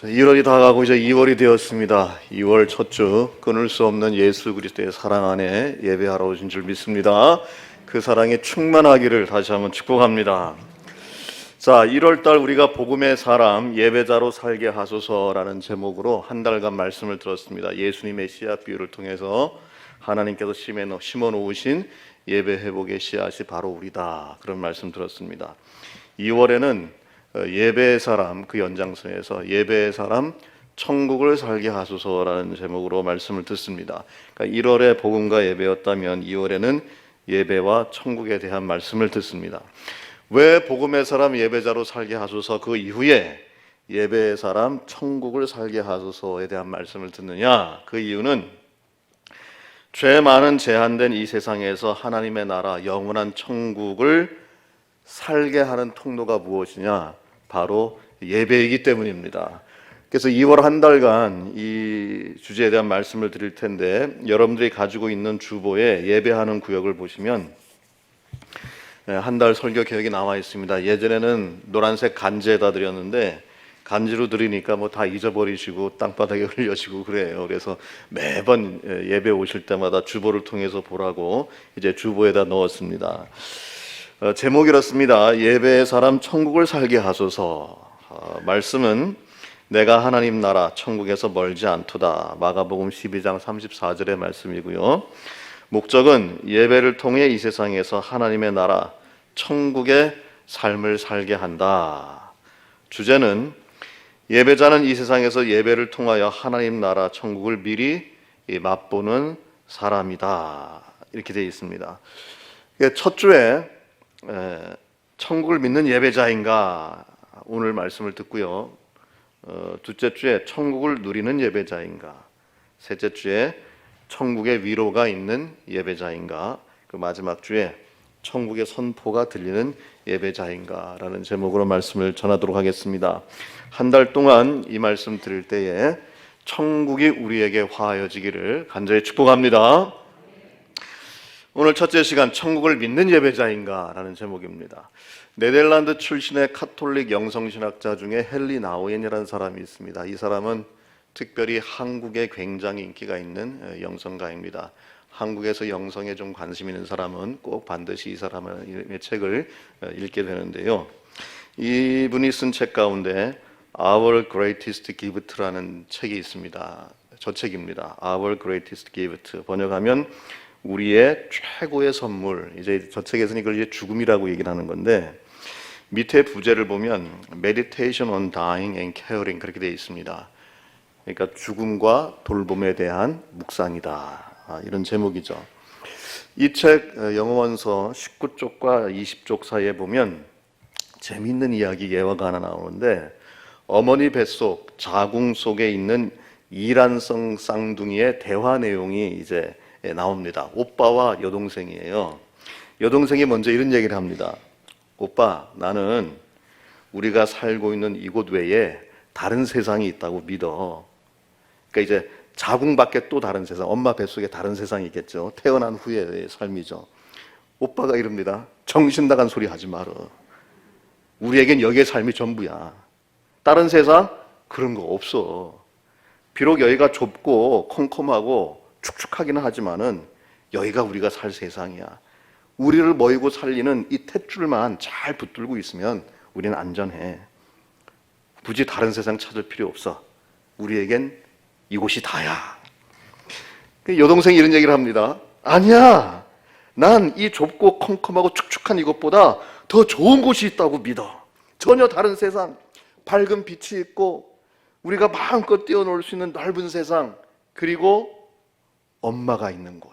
1월이 다가가고 이제 2월이 되었습니다. 2월 첫 주 끊을 수 없는 예수 그리스도의 사랑 안에 예배하러 오신 줄 믿습니다. 그 사랑에 충만하기를 다시 한번 축복합니다. 자, 1월달 우리가 복음의 사람 예배자로 살게 하소서라는 제목으로 한 달간 말씀을 들었습니다. 예수님의 씨앗 비유를 통해서 하나님께서 심어 놓으신 예배 회복의 씨앗이 바로 우리다, 그런 말씀 들었습니다. 2월에는 예배의 사람, 그 연장선에서 예배의 사람 천국을 살게 하소서라는 제목으로 말씀을 듣습니다. 그러니까 1월에 복음과 예배였다면 2월에는 예배와 천국에 대한 말씀을 듣습니다. 왜 복음의 사람 예배자로 살게 하소서, 그 이후에 예배의 사람 천국을 살게 하소서에 대한 말씀을 듣느냐? 그 이유는 죄 많은 제한된 이 세상에서 하나님의 나라 영원한 천국을 살게 하는 통로가 무엇이냐? 바로 예배이기 때문입니다. 그래서 2월 한 달간 이 주제에 대한 말씀을 드릴 텐데, 여러분들이 가지고 있는 주보에 예배하는 구역을 보시면 한 달 설교 계획이 나와 있습니다. 예전에는 노란색 간지에다 드렸는데 간지로 드리니까 뭐 다 잊어버리시고 땅바닥에 흘려지고 그래요. 그래서 매번 예배 오실 때마다 주보를 통해서 보라고 이제 주보에다 넣었습니다. 제목이 이렇습니다. 예배의 사람 천국을 살게 하소서. 말씀은 내가 하나님 나라 천국에서 멀지 않도다, 마가복음 12장 34절의 말씀이고요. 목적은 예배를 통해 이 세상에서 하나님의 나라 천국의 삶을 살게 한다. 주제는 예배자는 이 세상에서 예배를 통하여 하나님 나라 천국을 미리 맛보는 사람이다, 이렇게 되어 있습니다. 첫 주에 천국을 믿는 예배자인가, 오늘 말씀을 듣고요. 둘째 주에 천국을 누리는 예배자인가, 셋째 주에 천국의 위로가 있는 예배자인가, 그 마지막 주에 천국의 선포가 들리는 예배자인가라는 제목으로 말씀을 전하도록 하겠습니다. 한 달 동안 이 말씀 드릴 때에 천국이 우리에게 화하여지기를 간절히 축복합니다. 오늘 첫째 시간, 천국을 믿는 예배자인가라는 제목입니다. 네덜란드 출신의 카톨릭 영성신학자 중에 헨리 나우엔이라는 사람이 있습니다. 이 사람은 특별히 한국에 굉장히 인기가 있는 영성가입니다. 한국에서 영성에 좀 관심 있는 사람은 꼭 반드시 이 사람의 책을 읽게 되는데요. 이분이 쓴 책 가운데 Our Greatest Gift라는 책이 있습니다. 저 책입니다. Our Greatest Gift, 번역하면 우리의 최고의 선물. 이제 저 책에서는 이걸 이제 죽음이라고 얘기를 하는 건데, 밑에 부제를 보면 Meditation on Dying and Caring, 그렇게 되어 있습니다. 그러니까 죽음과 돌봄에 대한 묵상이다, 이런 제목이죠. 이 책 영어 원서 19쪽과 20쪽 사이에 보면 재미있는 이야기 예화가 하나 나오는데, 어머니 뱃속 자궁 속에 있는 이란성 쌍둥이의 대화 내용이 이제 나옵니다. 오빠와 여동생이에요. 여동생이 먼저 이런 얘기를 합니다. 오빠, 나는 우리가 살고 있는 이곳 외에 다른 세상이 있다고 믿어. 그러니까 이제 자궁 밖에 또 다른 세상, 엄마 뱃속에 다른 세상이 있겠죠. 태어난 후의 삶이죠. 오빠가 이럽니다. 정신 나간 소리 하지 마라. 우리에겐 여기의 삶이 전부야. 다른 세상? 그런 거 없어. 비록 여기가 좁고 컴컴하고 축축하기는 하지만은 여기가 우리가 살 세상이야. 우리를 모이고 살리는 이 탯줄만 잘 붙들고 있으면 우리는 안전해. 굳이 다른 세상 찾을 필요 없어. 우리에겐 이곳이 다야. 여동생이 이런 얘기를 합니다. 아니야, 난 이 좁고 컴컴하고 축축한 이것보다 더 좋은 곳이 있다고 믿어. 전혀 다른 세상, 밝은 빛이 있고 우리가 마음껏 뛰어놀 수 있는 넓은 세상, 그리고 엄마가 있는 곳.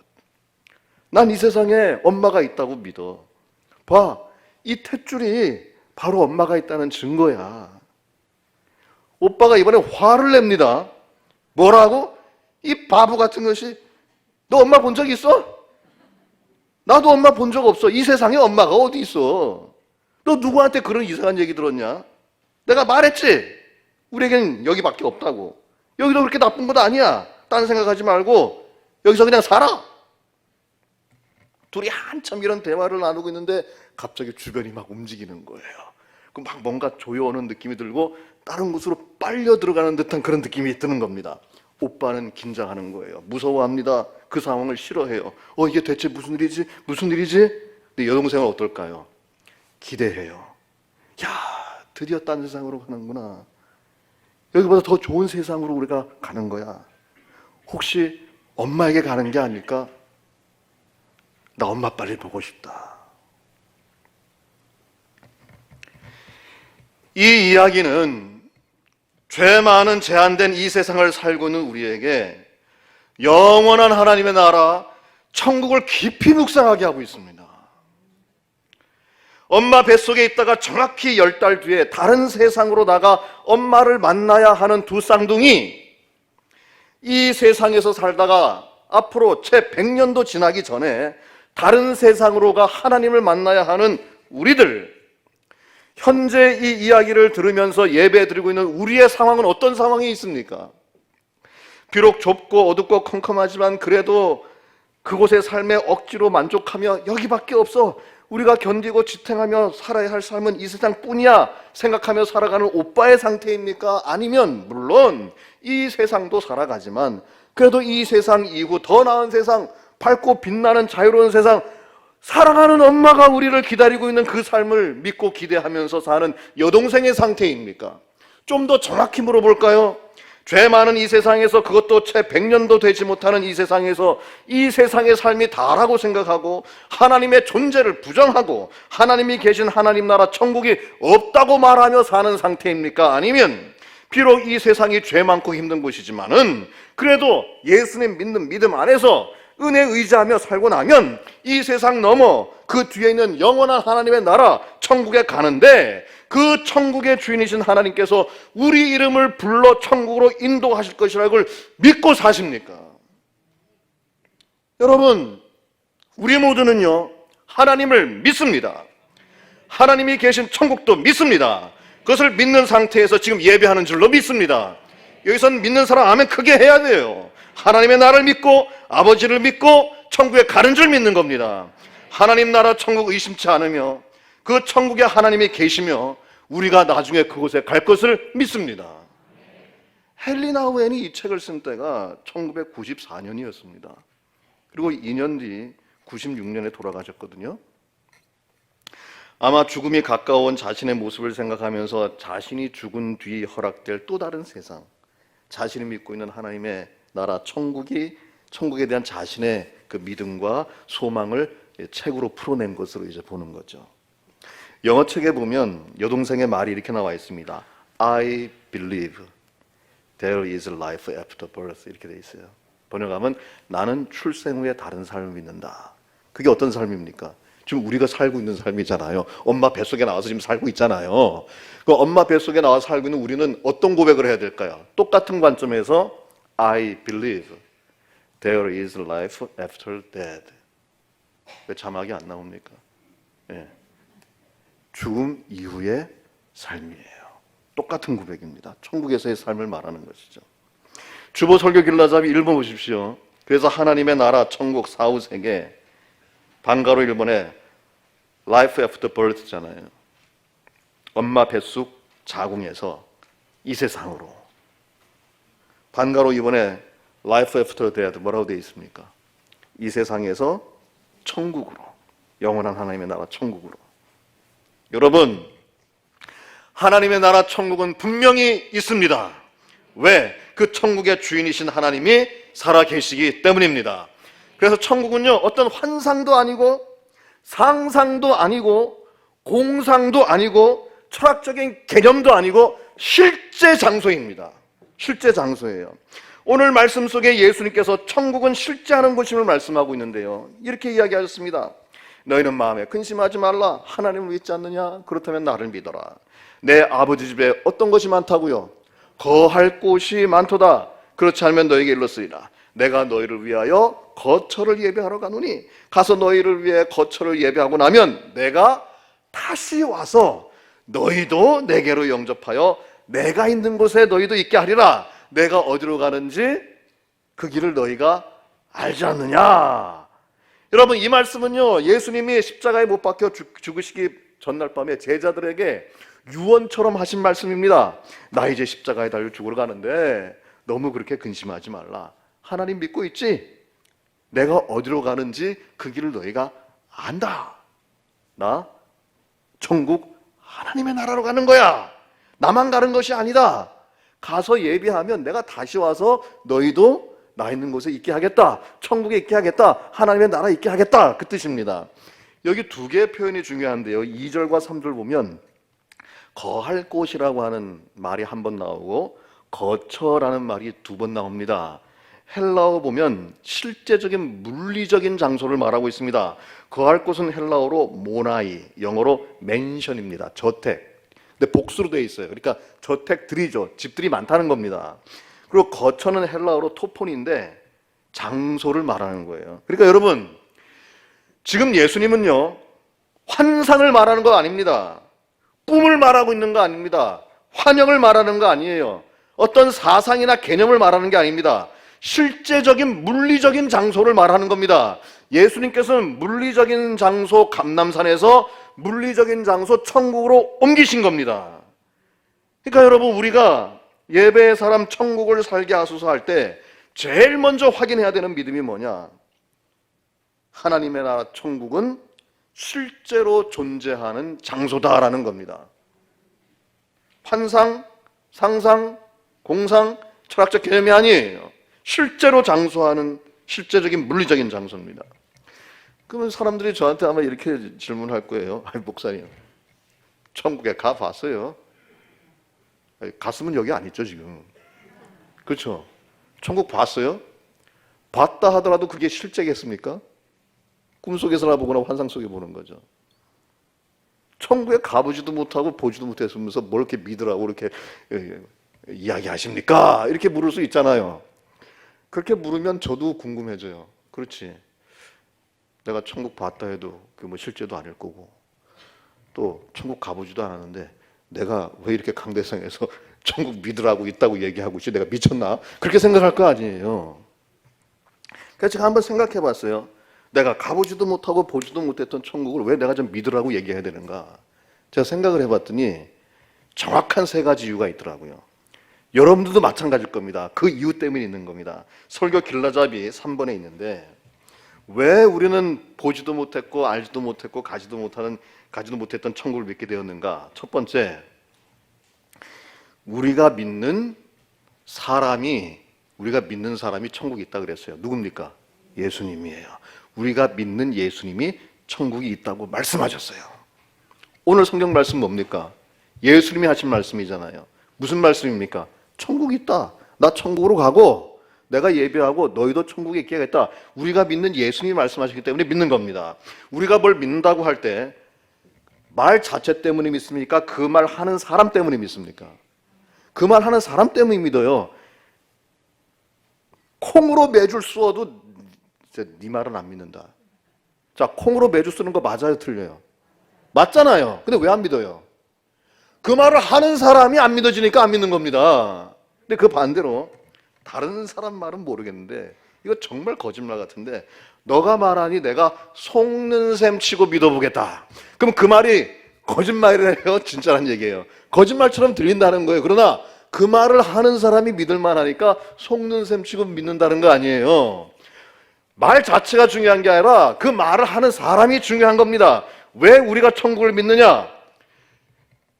난 이 세상에 엄마가 있다고 믿어. 봐, 이 탯줄이 바로 엄마가 있다는 증거야. 오빠가 이번에 화를 냅니다. 뭐라고? 이 바보 같은 것이, 너 엄마 본 적 있어? 나도 엄마 본 적 없어. 이 세상에 엄마가 어디 있어? 너 누구한테 그런 이상한 얘기 들었냐? 내가 말했지, 우리에겐 여기밖에 없다고. 여기도 그렇게 나쁜 것 아니야. 딴 생각하지 말고 여기서 그냥 살아. 둘이 한참 이런 대화를 나누고 있는데 갑자기 주변이 막 움직이는 거예요. 막 뭔가 조여오는 느낌이 들고 다른 곳으로 빨려 들어가는 듯한 그런 느낌이 드는 겁니다. 오빠는 긴장하는 거예요. 무서워합니다. 그 상황을 싫어해요. 이게 대체 무슨 일이지? 무슨 일이지? 근데 여동생은 어떨까요? 기대해요. 야, 드디어 딴 세상으로 가는구나. 여기보다 더 좋은 세상으로 우리가 가는 거야. 혹시 엄마에게 가는 게 아닐까? 나 엄마 빨리 보고 싶다. 이 이야기는 죄 많은 제한된 이 세상을 살고 있는 우리에게 영원한 하나님의 나라, 천국을 깊이 묵상하게 하고 있습니다. 엄마 뱃속에 있다가 정확히 10달 뒤에 다른 세상으로 나가 엄마를 만나야 하는 두 쌍둥이, 이 세상에서 살다가 앞으로 채 100년도 지나기 전에 다른 세상으로 가 하나님을 만나야 하는 우리들, 현재 이 이야기를 들으면서 예배 드리고 있는 우리의 상황은 어떤 상황이 있습니까? 비록 좁고 어둡고 컴컴하지만 그래도 그곳의 삶에 억지로 만족하며 여기밖에 없어, 우리가 견디고 지탱하며 살아야 할 삶은 이 세상뿐이야 생각하며 살아가는 오빠의 상태입니까? 아니면 물론 이 세상도 살아가지만 그래도 이 세상 이후 더 나은 세상, 밝고 빛나는 자유로운 세상, 사랑하는 엄마가 우리를 기다리고 있는 그 삶을 믿고 기대하면서 사는 여동생의 상태입니까? 좀 더 정확히 물어볼까요? 죄 많은 이 세상에서, 그것도 채 100년도 되지 못하는 이 세상에서 이 세상의 삶이 다라고 생각하고 하나님의 존재를 부정하고 하나님이 계신 하나님 나라 천국이 없다고 말하며 사는 상태입니까? 아니면 비록 이 세상이 죄 많고 힘든 곳이지만은 그래도 예수님 믿는 믿음 안에서 은혜 의지하며 살고 나면 이 세상 넘어 그 뒤에 있는 영원한 하나님의 나라 천국에 가는데, 그 천국의 주인이신 하나님께서 우리 이름을 불러 천국으로 인도하실 것이라는 걸 믿고 사십니까? 여러분, 우리 모두는요 하나님을 믿습니다. 하나님이 계신 천국도 믿습니다. 그것을 믿는 상태에서 지금 예배하는 줄로 믿습니다. 여기선 믿는 사람 아멘 크게 해야 돼요. 하나님의 나라를 믿고 아버지를 믿고 천국에 가는 줄 믿는 겁니다. 하나님 나라 천국 의심치 않으며 그 천국에 하나님이 계시며 우리가 나중에 그곳에 갈 것을 믿습니다. 헨리 나우엔이 이 책을 쓴 때가 1994년이었습니다. 그리고 2년 뒤 96년에 돌아가셨거든요. 아마 죽음이 가까운 자신의 모습을 생각하면서 자신이 죽은 뒤 허락될 또 다른 세상, 자신이 믿고 있는 하나님의 나라 천국에 대한 자신의 그 믿음과 소망을 책으로 풀어낸 것으로 이제 보는 거죠. 영어 책에 보면 여동생의 말이 이렇게 나와 있습니다. I believe there is life after birth, 이렇게 돼 있어요. 번역하면 나는 출생 후에 다른 삶을 믿는다. 그게 어떤 삶입니까? 지금 우리가 살고 있는 삶이잖아요. 엄마 뱃속에 나와서 지금 살고 있잖아요. 그 엄마 뱃속에 나와서 살고 있는 우리는 어떤 고백을 해야 될까요? 똑같은 관점에서 I believe there is life after death. 왜 자막이 안 나옵니까? 예. 죽음 이후의 삶이에요. 똑같은 고백입니다. 천국에서의 삶을 말하는 것이죠. 주보 설교 길라잡이 1번 보십시오. 그래서 하나님의 나라 천국 사후세계, 방가로 1번에 Life after birth잖아요. 엄마 뱃속 자궁에서 이 세상으로. 반가로 2번에 Life after death 뭐라고 되어 있습니까? 이 세상에서 천국으로, 영원한 하나님의 나라 천국으로. 여러분, 하나님의 나라 천국은 분명히 있습니다. 왜? 그 천국의 주인이신 하나님이 살아계시기 때문입니다. 그래서 천국은요 어떤 환상도 아니고 상상도 아니고 공상도 아니고 철학적인 개념도 아니고 실제 장소입니다. 실제 장소예요. 오늘 말씀 속에 예수님께서 천국은 실제하는 곳임을 말씀하고 있는데요, 이렇게 이야기하셨습니다. 너희는 마음에 근심하지 말라. 하나님을 믿지 않느냐? 그렇다면 나를 믿어라. 내 아버지 집에 어떤 것이 많다고요? 거할 곳이 많도다. 그렇지 않으면 너에게 일렀으리라. 내가 너희를 위하여 거처를 예배하러 가노니 가서 너희를 위해 거처를 예배하고 나면 내가 다시 와서 너희도 내게로 영접하여 내가 있는 곳에 너희도 있게 하리라. 내가 어디로 가는지 그 길을 너희가 알지 않느냐? 여러분, 이 말씀은요 예수님이 십자가에 못 박혀 죽으시기 전날 밤에 제자들에게 유언처럼 하신 말씀입니다. 나 이제 십자가에 달려 죽으러 가는데 너무 그렇게 근심하지 말라. 하나님 믿고 있지? 내가 어디로 가는지 그 길을 너희가 안다. 나 천국 하나님의 나라로 가는 거야. 나만 가는 것이 아니다. 가서 예배하면 내가 다시 와서 너희도 나 있는 곳에 있게 하겠다. 천국에 있게 하겠다. 하나님의 나라에 있게 하겠다. 그 뜻입니다. 여기 두 개의 표현이 중요한데요. 2절과 3절 보면 거할 곳이라고 하는 말이 한 번 나오고 거처라는 말이 두 번 나옵니다. 헬라어 보면 실제적인 물리적인 장소를 말하고 있습니다. 거할 곳은 헬라어로 모나이, 영어로 맨션입니다. 저택. 근데 복수로 되어 있어요. 그러니까 저택들이죠. 집들이 많다는 겁니다. 그리고 거처는 헬라어로 토폰인데 장소를 말하는 거예요. 그러니까 여러분, 지금 예수님은요, 환상을 말하는 거 아닙니다. 꿈을 말하고 있는 거 아닙니다. 환영을 말하는 거 아니에요. 어떤 사상이나 개념을 말하는 게 아닙니다. 실제적인 물리적인 장소를 말하는 겁니다. 예수님께서는 물리적인 장소 감람산에서 물리적인 장소 천국으로 옮기신 겁니다. 그러니까 여러분, 우리가 예배의 사람 천국을 살게 하소서 할 때 제일 먼저 확인해야 되는 믿음이 뭐냐? 하나님의 나라 천국은 실제로 존재하는 장소다라는 겁니다. 환상, 상상, 공상, 철학적 개념이 아니에요. 실제로 장소하는 실제적인 물리적인 장소입니다. 그러면 사람들이 저한테 아마 이렇게 질문할 거예요. 목사님, 천국에 가봤어요? 갔으면 여기 안 있죠 지금. 그렇죠? 천국 봤어요? 봤다 하더라도 그게 실제겠습니까? 꿈속에서나 보거나 환상 속에 보는 거죠. 천국에 가보지도 못하고 보지도 못했으면서 뭘 이렇게 믿으라고 이렇게 이야기하십니까? 이렇게 물을 수 있잖아요. 그렇게 물으면 저도 궁금해져요. 그렇지, 내가 천국 봤다 해도 그 뭐 실제도 아닐 거고, 또 천국 가보지도 않았는데 내가 왜 이렇게 강대상에서 천국 믿으라고 있다고 얘기하고 있지? 내가 미쳤나? 그렇게 생각할 거 아니에요. 그래서 제가 한번 생각해 봤어요. 내가 가보지도 못하고 보지도 못했던 천국을 왜 내가 좀 믿으라고 얘기해야 되는가? 제가 생각을 해봤더니 정확한 세 가지 이유가 있더라고요. 여러분들도 마찬가지일 겁니다. 그 이유 때문에 있는 겁니다. 설교 길라잡이 3번에 있는데, 왜 우리는 보지도 못했고 알지도 못했고 가지도 못했던 천국을 믿게 되었는가? 첫 번째, 우리가 믿는 사람이 천국이 있다 그랬어요. 누굽니까? 예수님이에요. 우리가 믿는 예수님이 천국이 있다고 말씀하셨어요. 오늘 성경 말씀 뭡니까? 예수님이 하신 말씀이잖아요. 무슨 말씀입니까? 천국이 있다. 나 천국으로 가고 내가 예배하고 너희도 천국에 있게 하겠다. 우리가 믿는 예수님이 말씀하셨기 때문에 믿는 겁니다. 우리가 뭘 믿는다고 할 때 말 자체 때문에 믿습니까? 그 말 하는 사람 때문에 믿습니까? 그 말 하는 사람 때문에 믿어요. 콩으로 매줄 쏘아도 네 말은 안 믿는다. 자, 콩으로 매주 쓰는 거 맞아요, 틀려요? 맞잖아요. 근데 왜 안 믿어요? 그 말을 하는 사람이 안 믿어지니까 안 믿는 겁니다. 근데 그 반대로 다른 사람 말은 모르겠는데 이거 정말 거짓말 같은데, 너가 말하니 내가 속는 셈 치고 믿어보겠다. 그럼 그 말이 거짓말이래요, 진짜란 얘기예요. 거짓말처럼 들린다는 거예요. 그러나 그 말을 하는 사람이 믿을 만하니까 속는 셈 치고 믿는다는 거 아니에요. 말 자체가 중요한 게 아니라 그 말을 하는 사람이 중요한 겁니다. 왜 우리가 천국을 믿느냐?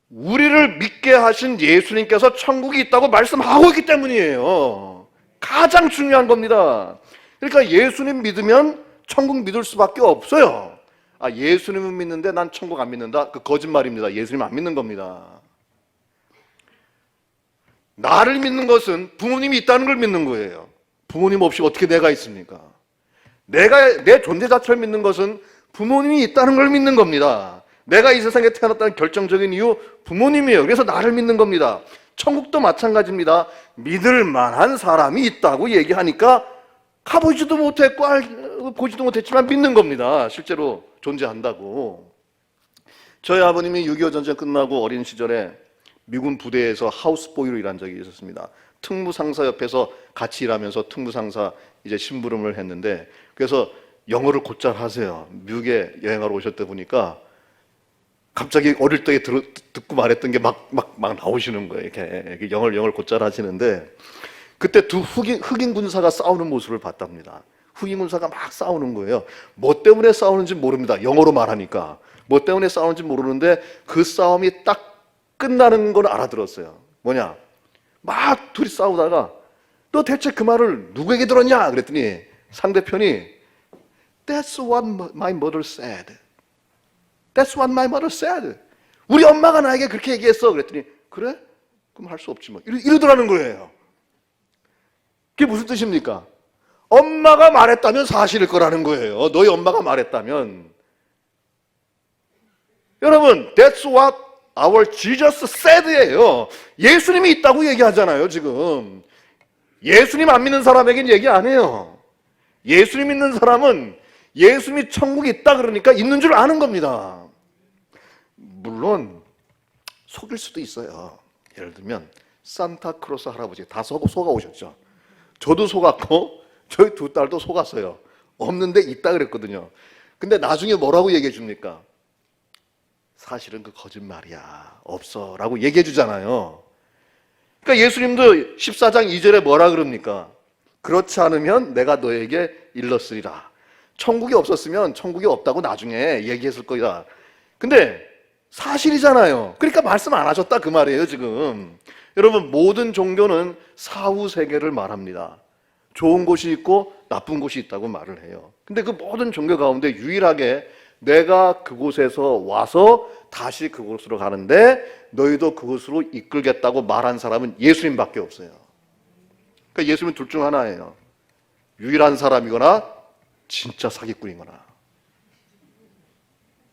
우리를 믿게 하신 예수님께서 천국이 있다고 말씀하고 있기 때문이에요. 가장 중요한 겁니다. 그러니까 예수님 믿으면 천국 믿을 수밖에 없어요. 아, 예수님은 믿는데 난 천국 안 믿는다? 그 거짓말입니다. 예수님 안 믿는 겁니다. 나를 믿는 것은 부모님이 있다는 걸 믿는 거예요. 부모님 없이 어떻게 내가 있습니까? 내 존재 자체를 믿는 것은 부모님이 있다는 걸 믿는 겁니다. 내가 이 세상에 태어났다는 결정적인 이유, 부모님이에요. 그래서 나를 믿는 겁니다. 천국도 마찬가지입니다. 믿을 만한 사람이 있다고 얘기하니까 가보지도 못했고 보지도 못했지만 믿는 겁니다. 실제로 존재한다고. 저희 아버님이 6.25 전쟁 끝나고 어린 시절에 미군 부대에서 하우스보이로 일한 적이 있었습니다. 특무상사 옆에서 같이 일하면서 특무상사 이제 심부름을 했는데, 그래서 영어를 곧잘 하세요. 미국에 여행하러 오셨다 보니까 갑자기 어릴 때 듣고 말했던 게 막 나오시는 거예요. 이렇게 영을 곧잘 하시는데, 그때 두 흑인 군사가 싸우는 모습을 봤답니다. 흑인 군사가 막 싸우는 거예요. 뭐 때문에 싸우는지 모릅니다. 영어로 말하니까. 뭐 때문에 싸우는지 모르는데 그 싸움이 딱 끝나는 걸 알아들었어요. 뭐냐? 막 둘이 싸우다가 너 대체 그 말을 누구에게 들었냐? 그랬더니 상대편이 That's what my mother said. That's what my mother said. 우리 엄마가 나에게 그렇게 얘기했어. 그랬더니 그래? 그럼 할 수 없지 뭐. 이러더라는 거예요. 그게 무슨 뜻입니까? 엄마가 말했다면 사실일 거라는 거예요. 너희 엄마가 말했다면. 여러분, That's what our Jesus said예요. 예수님이 있다고 얘기하잖아요, 지금. 예수님 안 믿는 사람에겐 얘기 안 해요. 예수님 믿는 사람은 예수님이 천국이 있다 그러니까 있는 줄 아는 겁니다. 물론 속일 수도 있어요. 예를 들면 산타크로스 할아버지 다 속아 오셨죠. 저도 속았고 저희 두 딸도 속았어요. 없는데 있다 그랬거든요. 근데 나중에 뭐라고 얘기해 줍니까? 사실은 그 거짓말이야. 없어 라고 얘기해 주잖아요. 그러니까 예수님도 14장 2절에 뭐라 그럽니까? 그렇지 않으면 내가 너에게 일렀으리라. 천국이 없었으면 천국이 없다고 나중에 얘기했을 거다. 근데 사실이잖아요. 그러니까 말씀 안 하셨다 그 말이에요 지금. 여러분, 모든 종교는 사후 세계를 말합니다. 좋은 곳이 있고 나쁜 곳이 있다고 말을 해요. 근데 그 모든 종교 가운데 유일하게 내가 그곳에서 와서 다시 그곳으로 가는데 너희도 그곳으로 이끌겠다고 말한 사람은 예수님밖에 없어요. 그러니까 예수님은 둘 중 하나예요. 유일한 사람이거나 진짜 사기꾼이거나.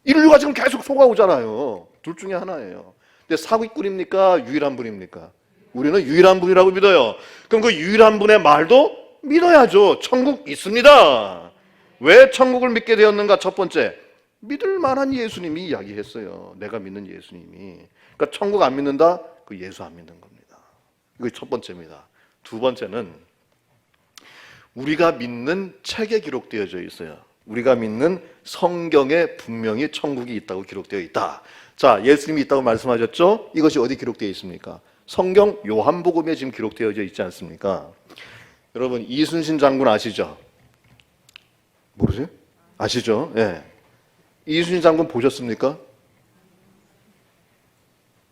인류가 지금 계속 속아오잖아요. 둘 중에 하나예요. 근데 사기꾼입니까? 유일한 분입니까? 우리는 유일한 분이라고 믿어요. 그럼 그 유일한 분의 말도 믿어야죠. 천국 있습니다. 왜 천국을 믿게 되었는가? 첫 번째, 믿을 만한 예수님이 이야기했어요. 내가 믿는 예수님이. 그러니까 천국 안 믿는다? 그 예수 안 믿는 겁니다. 이게 첫 번째입니다. 두 번째는 우리가 믿는 책에 기록되어져 있어요. 우리가 믿는 성경에 분명히 천국이 있다고 기록되어 있다. 자, 예수님이 있다고 말씀하셨죠? 이것이 어디 기록되어 있습니까? 성경 요한복음에 지금 기록되어져 있지 않습니까? 여러분, 이순신 장군 아시죠? 모르세요? 아시죠? 예. 네. 이순신 장군 보셨습니까?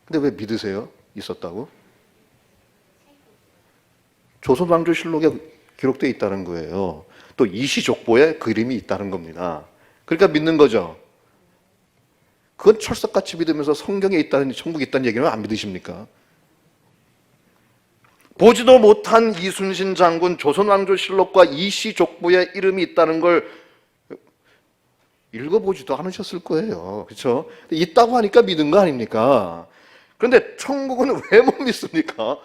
근데 왜 믿으세요? 있었다고? 조선왕조실록에 기록되어 있다는 거예요. 또 이시족보에 그림이 있다는 겁니다. 그러니까 믿는 거죠. 그건 철석같이 믿으면서 성경에 있다는, 천국에 있다는 얘기는 안 믿으십니까? 보지도 못한 이순신 장군 조선왕조실록과 이시족보에 이름이 있다는 걸 읽어보지도 않으셨을 거예요. 그렇죠? 있다고 하니까 믿은 거 아닙니까? 그런데 천국은 왜 못 믿습니까?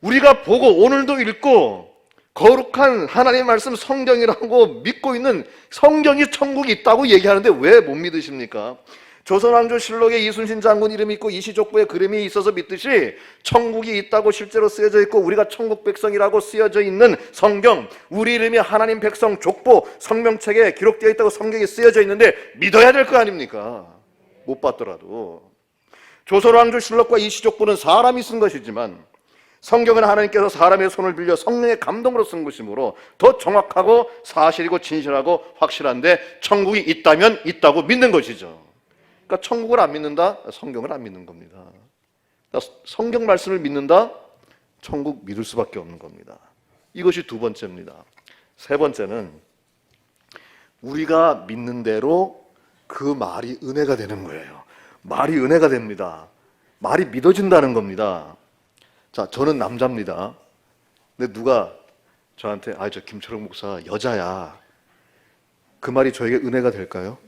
우리가 보고 오늘도 읽고 거룩한 하나님의 말씀 성경이라고 믿고 있는 성경이 천국이 있다고 얘기하는데 왜 못 믿으십니까? 조선왕조실록에 이순신 장군 이름이 있고 이시족보에 그림이 있어서 믿듯이 천국이 있다고 실제로 쓰여져 있고 우리가 천국 백성이라고 쓰여져 있는 성경, 우리 이름이 하나님 백성 족보 성명책에 기록되어 있다고 성경에 쓰여져 있는데 믿어야 될 거 아닙니까? 못 봤더라도. 조선왕조실록과 이시족보는 사람이 쓴 것이지만 성경은 하나님께서 사람의 손을 빌려 성령의 감동으로 쓴 것이므로 더 정확하고 사실이고 진실하고 확실한데 천국이 있다면 있다고 믿는 것이죠. 그러니까 천국을 안 믿는다? 성경을 안 믿는 겁니다. 그러니까 성경 말씀을 믿는다? 천국 믿을 수밖에 없는 겁니다. 이것이 두 번째입니다. 세 번째는 우리가 믿는 대로 그 말이 은혜가 되는 거예요. 말이 은혜가 됩니다. 말이 믿어진다는 겁니다. 자, 저는 남자입니다. 근데 누가 저한테 저 김철웅 목사 여자야. 그 말이 저에게 은혜가 될까요?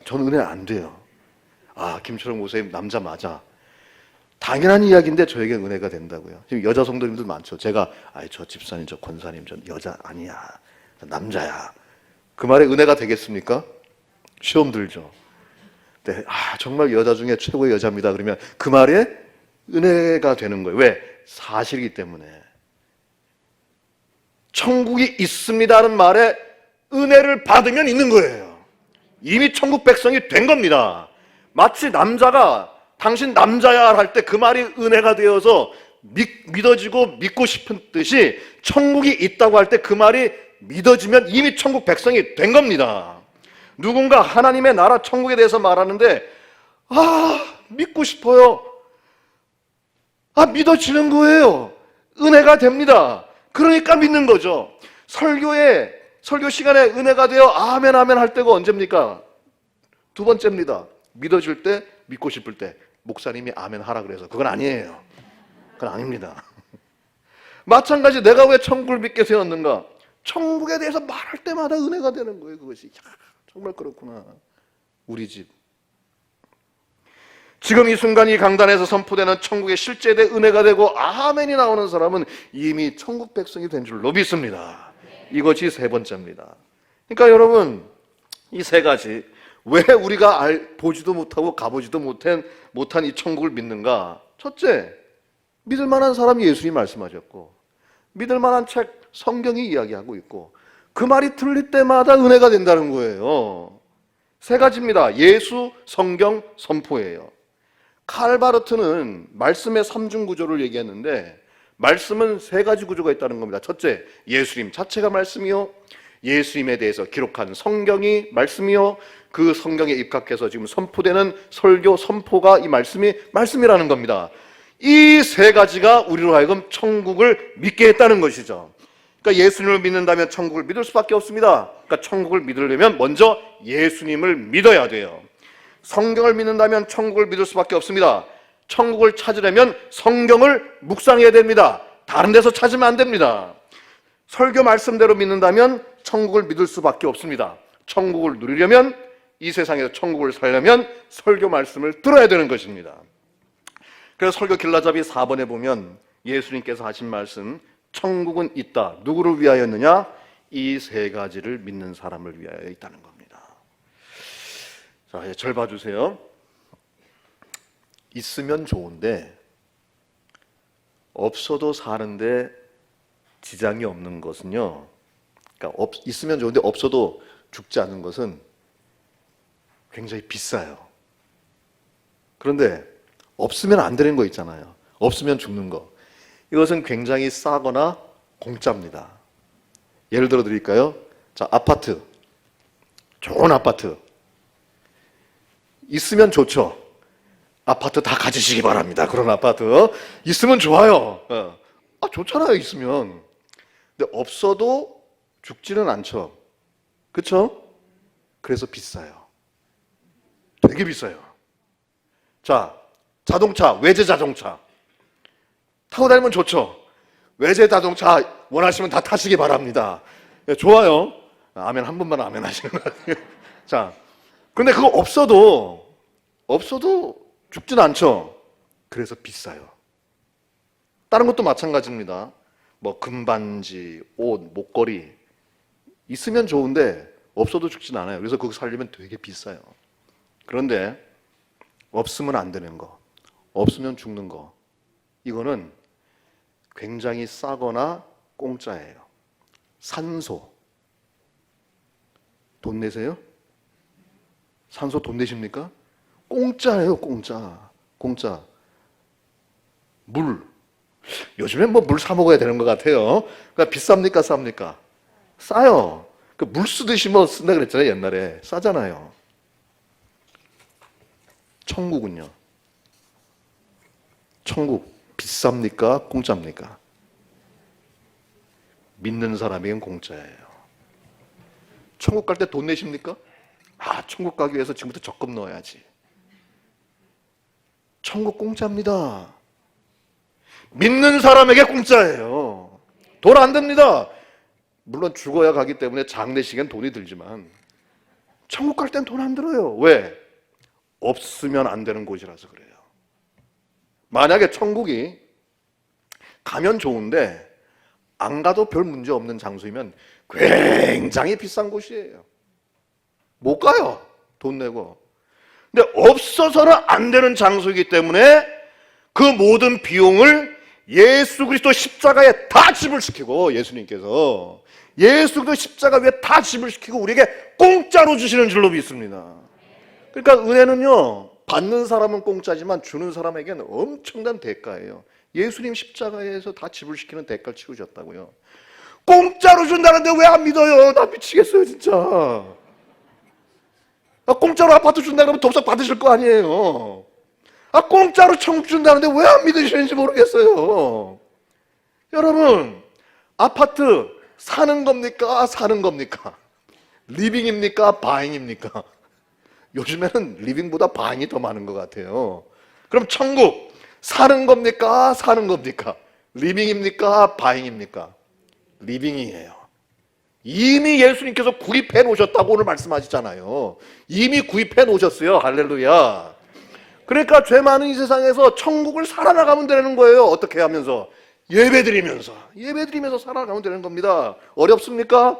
저는 은혜 안 돼요. 김철웅 목사님 남자 맞아. 당연한 이야기인데 저에게 은혜가 된다고요. 지금 여자 성도님들 많죠. 제가 저 집사님, 저 권사님, 저 여자 아니야. 남자야. 그 말에 은혜가 되겠습니까? 시험 들죠. 네, 정말 여자 중에 최고의 여자입니다. 그러면 그 말에 은혜가 되는 거예요. 왜? 사실이기 때문에. 천국이 있습니다는 말에 은혜를 받으면 있는 거예요. 이미 천국 백성이 된 겁니다. 마치 남자가 당신 남자야 할 때 그 말이 은혜가 되어서 믿어지고 믿고 싶은 뜻이 천국이 있다고 할 때 그 말이 믿어지면 이미 천국 백성이 된 겁니다. 누군가 하나님의 나라 천국에 대해서 말하는데 믿고 싶어요. 믿어지는 거예요. 은혜가 됩니다. 그러니까 믿는 거죠. 설교 시간에 은혜가 되어 아멘 아멘 할 때가 언제입니까? 두 번째입니다. 믿어질 때, 믿고 싶을 때. 목사님이 아멘 하라 그래서 그건 아니에요. 그건 아닙니다. 마찬가지 내가 왜 천국을 믿게 되었는가? 천국에 대해서 말할 때마다 은혜가 되는 거예요. 그것이 정말 그렇구나. 우리 집 지금 이 순간 이 강단에서 선포되는 천국의 실제에 대해 은혜가 되고 아멘이 나오는 사람은 이미 천국 백성이 된 줄로 믿습니다. 이것이 세 번째입니다. 그러니까 여러분, 이 세 가지 왜 우리가 보지도 못하고 가보지도 못한 이 천국을 믿는가? 첫째, 믿을 만한 사람이 예수님이 말씀하셨고 믿을 만한 책 성경이 이야기하고 있고 그 말이 들릴 때마다 은혜가 된다는 거예요. 세 가지입니다. 예수, 성경, 선포예요. 칼 바르트는 말씀의 삼중 구조를 얘기했는데 말씀은 세 가지 구조가 있다는 겁니다. 첫째, 예수님 자체가 말씀이요, 예수님에 대해서 기록한 성경이 말씀이요, 그 성경에 입각해서 지금 선포되는 설교, 선포가 이 말씀이 말씀이라는 겁니다. 이 세 가지가 우리로 하여금 천국을 믿게 했다는 것이죠. 그러니까 예수님을 믿는다면 천국을 믿을 수밖에 없습니다. 그러니까 천국을 믿으려면 먼저 예수님을 믿어야 돼요. 성경을 믿는다면 천국을 믿을 수밖에 없습니다. 천국을 찾으려면 성경을 묵상해야 됩니다. 다른 데서 찾으면 안 됩니다. 설교 말씀대로 믿는다면 천국을 믿을 수밖에 없습니다. 천국을 누리려면, 이 세상에서 천국을 살려면 설교 말씀을 들어야 되는 것입니다. 그래서 설교 길라잡이 4번에 보면 예수님께서 하신 말씀, 천국은 있다. 누구를 위하였느냐? 이 세 가지를 믿는 사람을 위하여 있다는 겁니다. 자, 이제 절 봐주세요. 있으면 좋은데 없어도 사는데 지장이 없는 것은요, 그러니까 있으면 좋은데 없어도 죽지 않는 것은 굉장히 비싸요. 그런데 없으면 안 되는 거 있잖아요. 없으면 죽는 거. 이것은 굉장히 싸거나 공짜입니다. 예를 들어 드릴까요? 자, 아파트. 좋은 아파트. 있으면 좋죠. 아파트 다 가지시기 바랍니다. 그런 아파트. 있으면 좋아요. 좋잖아요, 있으면. 근데 없어도 죽지는 않죠. 그렇죠? 그래서 비싸요. 되게 비싸요. 자, 자동차, 외제 자동차. 타고 다니면 좋죠. 외제 자동차 원하시면 다 타시기 바랍니다. 좋아요. 아멘 한 번만 아멘 하시는 것 같아요. 자, 근데 그거 없어도 죽진 않죠. 그래서 비싸요. 다른 것도 마찬가지입니다. 뭐 금반지, 옷, 목걸이 있으면 좋은데 없어도 죽진 않아요. 그래서 그거 살려면 되게 비싸요. 그런데 없으면 안 되는 거, 없으면 죽는 거, 이거는 굉장히 싸거나 공짜예요. 산소. 돈 내세요? 산소 돈 내십니까? 공짜예요, 공짜. 물. 요즘엔 뭐 물 사 먹어야 되는 것 같아요. 그러니까 비쌉니까, 쌉니까? 싸요. 그 물 쓰듯이 뭐 쓴다 그랬잖아요, 옛날에. 싸잖아요. 천국은요? 천국 비쌉니까, 공짜입니까? 믿는 사람에겐 공짜예요. 천국 갈 때 돈 내십니까? 천국 가기 위해서 지금부터 적금 넣어야지. 천국 공짜입니다. 믿는 사람에게 공짜예요. 돈 안 듭니다. 물론 죽어야 가기 때문에 장례식엔 돈이 들지만 천국 갈 땐 돈 안 들어요. 왜? 없으면 안 되는 곳이라서 그래요. 만약에 천국이 가면 좋은데 안 가도 별 문제 없는 장소이면 굉장히 비싼 곳이에요. 못 가요. 돈 내고. 근데 없어서는 안 되는 장소이기 때문에 그 모든 비용을 예수 그리스도 십자가에 다 지불시키고, 예수님께서 예수 그리스도 십자가 위에 다 지불시키고 우리에게 공짜로 주시는 줄로 믿습니다. 그러니까 은혜는요, 받는 사람은 공짜지만 주는 사람에게는 엄청난 대가예요. 예수님 십자가에서 다 지불시키는 대가를 치르셨다고요. 공짜로 준다는데 왜 안 믿어요? 나 미치겠어요 진짜. 공짜로 아파트 준다 그러면 돕석 받으실 거 아니에요. 공짜로 천국 준다는데 왜 안 믿으시는지 모르겠어요. 여러분, 아파트 사는 겁니까? 사는 겁니까? 리빙입니까? 바잉입니까? 요즘에는 리빙보다 바잉이 더 많은 것 같아요. 그럼 천국 사는 겁니까? 사는 겁니까? 리빙입니까? 바잉입니까? 리빙이에요. 이미 예수님께서 구입해 놓으셨다고 오늘 말씀하시잖아요. 이미 구입해 놓으셨어요. 할렐루야. 그러니까 죄 많은 이 세상에서 천국을 살아나가면 되는 거예요. 어떻게 하면서? 예배드리면서 살아가면 되는 겁니다. 어렵습니까?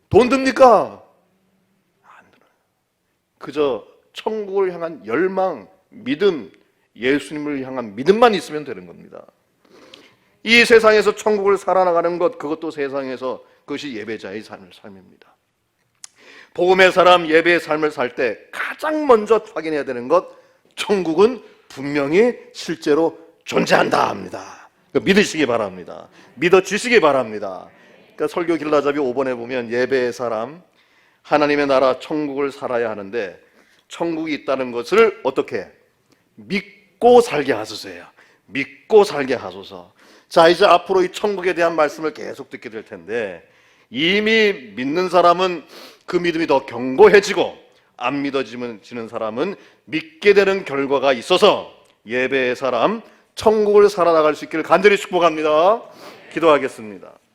돈 듭니까? 안 들어요. 그저 천국을 향한 열망, 믿음, 예수님을 향한 믿음만 있으면 되는 겁니다. 이 세상에서 천국을 살아나가는 것, 그것도 세상에서 그것이 예배자의 삶입니다. 복음의 사람, 예배의 삶을 살 때 가장 먼저 확인해야 되는 것, 천국은 분명히 실제로 존재한다 합니다. 믿으시기 바랍니다. 믿어주시기 바랍니다. 그러니까 설교 길라잡이 5번에 보면 예배의 사람, 하나님의 나라 천국을 살아야 하는데 천국이 있다는 것을 어떻게? 믿고 살게 하소서예요. 믿고 살게 하소서. 자, 이제 앞으로 이 천국에 대한 말씀을 계속 듣게 될 텐데 이미 믿는 사람은 그 믿음이 더 견고해지고 안 믿어지는 사람은 믿게 되는 결과가 있어서 예배의 사람, 천국을 살아나갈 수 있기를 간절히 축복합니다. 기도하겠습니다.